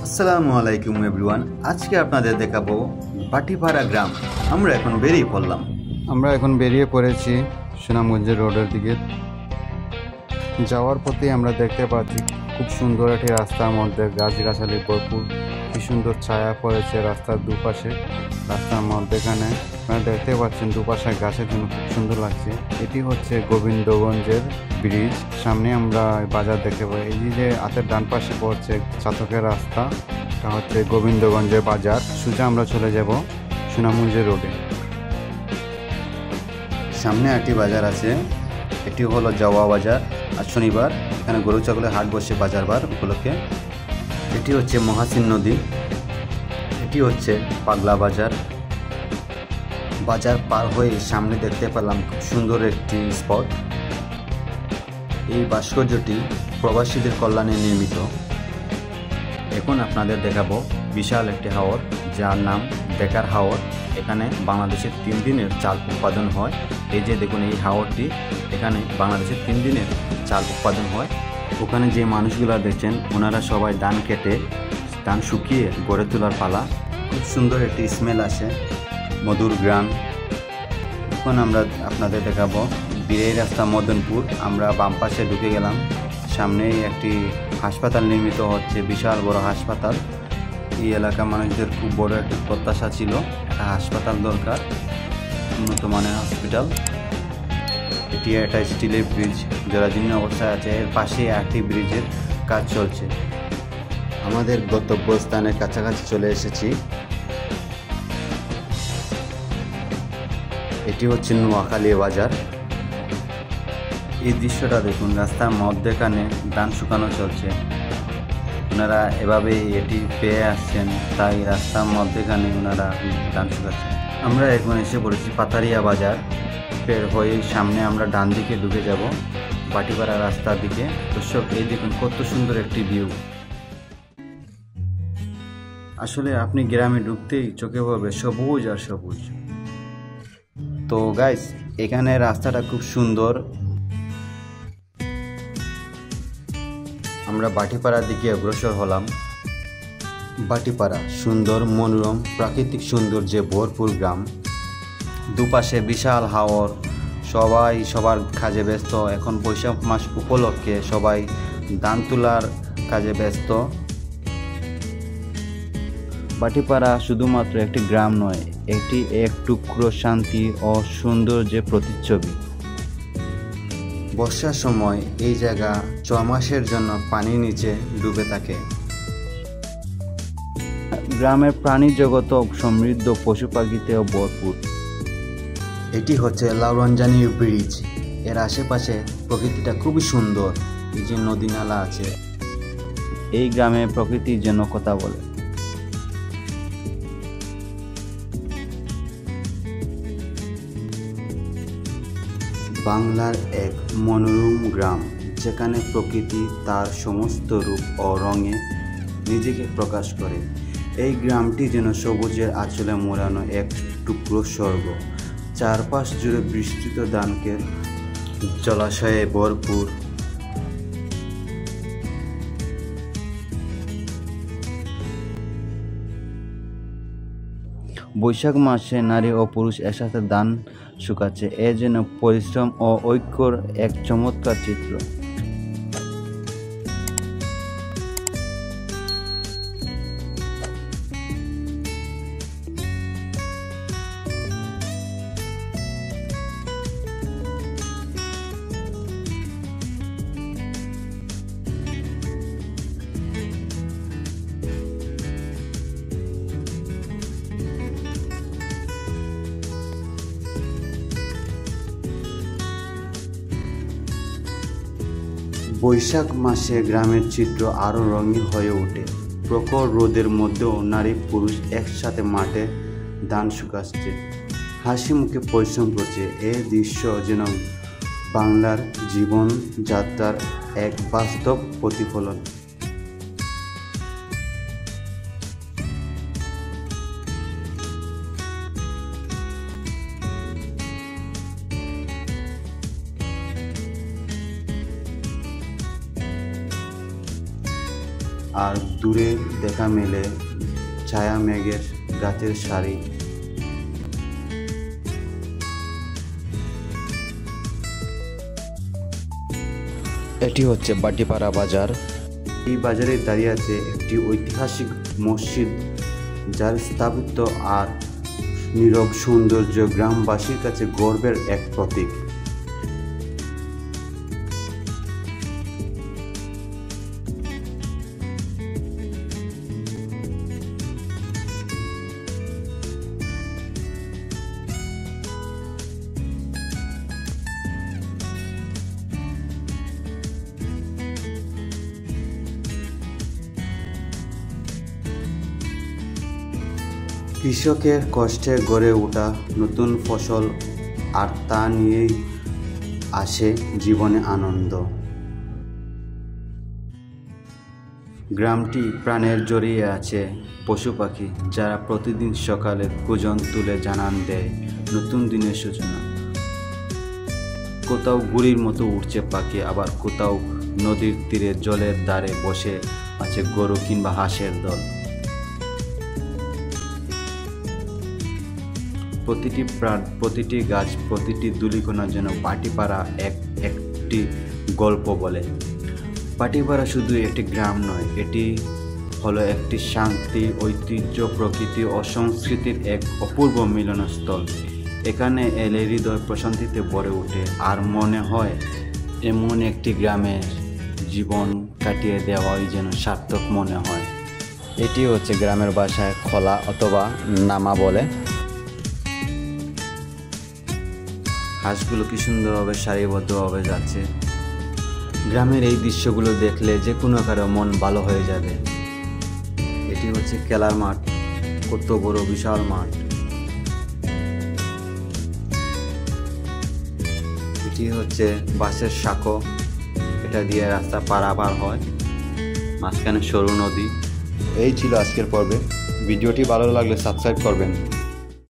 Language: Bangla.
আসসালামু আলাইকুম এভরিওয়ান। আজকে আপনাদের দেখাবো বাটিপাড়া গ্রাম। আমরা এখন বেরিয়ে পড়েছি সুনামগঞ্জের রোডের দিকে। যাওয়ার পথে আমরা দেখতে পাচ্ছি খুব সুন্দর একটি রাস্তার মধ্যে গাছগাছালি ভরপুর, কি সুন্দর ছায়া পড়েছে রাস্তার দুপাশে। রাস্তার মধ্যেখানে আপনারা দেখতে পাচ্ছেন দুপাশে গাছের জন্য খুব সুন্দর লাগছে। এটি হচ্ছে গোবিন্দগঞ্জের ব্রিজ। সামনে আমরা বাজার দেখতে পাই। এই যে হাতের ডান পাশে পড়ছে চাতকের রাস্তা, এটা হচ্ছে গোবিন্দগঞ্জের বাজার। সোজা আমরা চলে যাব সুনামগঞ্জের রোডে। সামনে একটি বাজার আছে, এটি হলো জাওয়া বাজার। আর শনিবার এখানে গরু ছাগলের হাট বসে বাজার বার উপলক্ষে। এটি হচ্ছে মহাসিন নদী, এটি হচ্ছে পাগলা বাজার। বাজার পার হয়ে সামনে দেখতে পেলাম খুব সুন্দর একটি স্পট। এই ভাস্কর্যটি প্রবাসীদের কল্যাণে নির্মিত। এখন আপনাদের দেখাবো বিশাল একটি হাওর, যার নাম বেকার হাওর। এখানে বাংলাদেশের 3 দিনের চাল উৎপাদন হয়। এই যে দেখুন এই হাওরটি, এখানে বাংলাদেশের 3 দিনের চাল উৎপাদন হয়। ওখানে যে মানুষগুলো দেখছেন ওনারা সবাই ধান কেটে ধান শুকিয়ে গড়ে তোলার পালা। খুব সুন্দর একটি স্মেল আসে, মধুর গ্রাম। এখন আমরা আপনাদের দেখাবো বীরের রাস্তা মদনপুর। আমরা বাম পাশে ঢুকে গেলাম। সামনেই একটি হাসপাতাল নির্মিত হচ্ছে, বিশাল বড় হাসপাতাল। এই এলাকার মানুষদের খুব বড় একটি প্রত্যাশা ছিল, একটা হাসপাতাল দরকার, উন্নত মানের হসপিটাল। এটি একটা স্টিলের ব্রিজ, জরাজীর্ণ অবস্থায় আছে। এর পাশে একটি ব্রিজের কাজ চলছে। আমাদের গন্তব্যস্থানের কাছাকাছি চলে এসেছি। এটি হচ্ছে নোয়াখালী বাজার। এই দৃশ্যটা দেখুন, রাস্তার মধ্যেখানে ধান শুকানো চলছে। ওনারা এভাবেই এটি পেয়ে আসছেন, তাই রাস্তার মধ্যেখানে ওনারা ধান শুকাচ্ছেন। আমরা এখন এসে পড়েছি পাতারিয়া বাজার। বের হয়ে সামনে আমরা ডান দিকে ঢুকে যাব বাটিপাড়া রাস্তার দিকে। দর্শক, এই দেখুন কত সুন্দর একটি ভিউ। আসলে আপনি গ্রামে ঢুকতেই চোখে পড়বে সবুজ আর সবুজ। তো গাইস, এখানে রাস্তাটা খুব সুন্দর। আমরা বাটিপাড়ার দিকে অগ্রসর হলাম। বাটিপাড়া সুন্দর, মনোরম, প্রাকৃতিক সৌন্দর্যে ভরপুর গ্রাম। দুপাশে বিশাল হাওর, সবাই সবার কাজে ব্যস্ত। এখন বৈশাখ মাস উপলক্ষে সবাই ধান তোলার কাজে ব্যস্ত। বাটিপাড়া শুধুমাত্র একটি গ্রাম নয়, এটি এক টুকরো শান্তি ও সৌন্দর্যের প্রতিচ্ছবি। বর্ষার সময় এই জায়গা 6 মাসের জন্য পানির নিচে ডুবে থাকে। গ্রামের প্রাণী জগৎ সমৃদ্ধ, পশু পাখিতেও ভরপুর। এটি হচ্ছে লাউরঞ্জানির ব্রিজ। এর আশেপাশে প্রকৃতিটা খুবই সুন্দর। এই যে নদী নালা আছে, এই গ্রামে প্রকৃতির জন্য কথা বলে। বাংলার এক মনোরম গ্রাম, যেখানে প্রকৃতি তার সমস্ত রূপ ও রঙে নিজেকে প্রকাশ করে। এই গ্রামটি যেন সবুজের আঁচলে মোড়ানো এক টুকরো স্বর্গ। চারপাশ জুড়ে বিস্তৃত ধানক্ষেত, জলাশয়ে ভরপুর। বৈশাখ মাসে নারী ও পুরুষ একসাথে ধান শুকাচ্ছে। এ যেন পরিশ্রম ও ঐক্যর এক চমৎকার চিত্র। বৈশাখ মাসে গ্রামের চিত্র আরও রঙিন হয়ে ওঠে। প্রখর রোদের মধ্যেও নারী পুরুষ একসাথে মাঠে ধান শুকাচ্ছে, হাসি মুখে পরিশ্রম করছে। এই দৃশ্য যেন বাংলার জীবনযাত্রার এক বাস্তব প্রতিফলন। আর দূরে দেখা মেলে ছায়া মেঘের গাছের সারি। এটি হচ্ছে বাটিপাড়া বাজার। এই বাজারে দাঁড়িয়ে আছে একটি ঐতিহাসিক মসজিদ, যার স্থাপত্য আর নীরব সৌন্দর্য গ্রামবাসীর কাছে গর্বের এক প্রতীক। কৃষকের কষ্টে গড়ে ওঠা নতুন ফসল, আর তা নিয়েই আসে জীবনে আনন্দ। গ্রামটি প্রাণের জড়িয়ে আছে পশু পাখি, যারা প্রতিদিন সকালে কুজন তুলে জানান দেয় নতুন দিনের সূচনা। কোথাও গুড়ির মতো উঠছে পাখি, আবার কোথাও নদীর তীরে জলের ধারে বসে আছে গরু কিংবা হাঁসের দল। প্রতিটি প্রাণ, প্রতিটি গাছ, প্রতিটি ধূলিকণা যেন বাটিপাড়া একটি গল্প বলে। বাটিপাড়া শুধু একটি গ্রাম নয়, এটি হলো একটি শান্তি, ঐতিহ্য, প্রকৃতি ও সংস্কৃতির এক অপূর্ব মিলনস্থল। এখানে এলে হৃদয় প্রশান্তিতে ভরে ওঠে, আর মনে হয় এমন একটি গ্রামের জীবন কাটিয়ে দেওয়াই যেন সার্থক মনে হয়। এটি হচ্ছে গ্রামের ভাষায় খোলা অথবা নামা বলে। হাঁসগুলো কি সুন্দরভাবে সারিবদ্ধভাবে যাচ্ছে। গ্রামের এই দৃশ্যগুলো দেখলে যে কোনো কারো মন ভালো হয়ে যাবে। এটি হচ্ছে খেলার মাঠ, কত বড় বিশাল মাঠ। এটি হচ্ছে বাঁশের সাঁকো, এটা দিয়ে রাস্তা পারাপার হয়, মাঝখানে সরু নদী। এই ছিল আজকের পর্বে। ভিডিওটি ভালো লাগলে সাবস্ক্রাইব করবেন।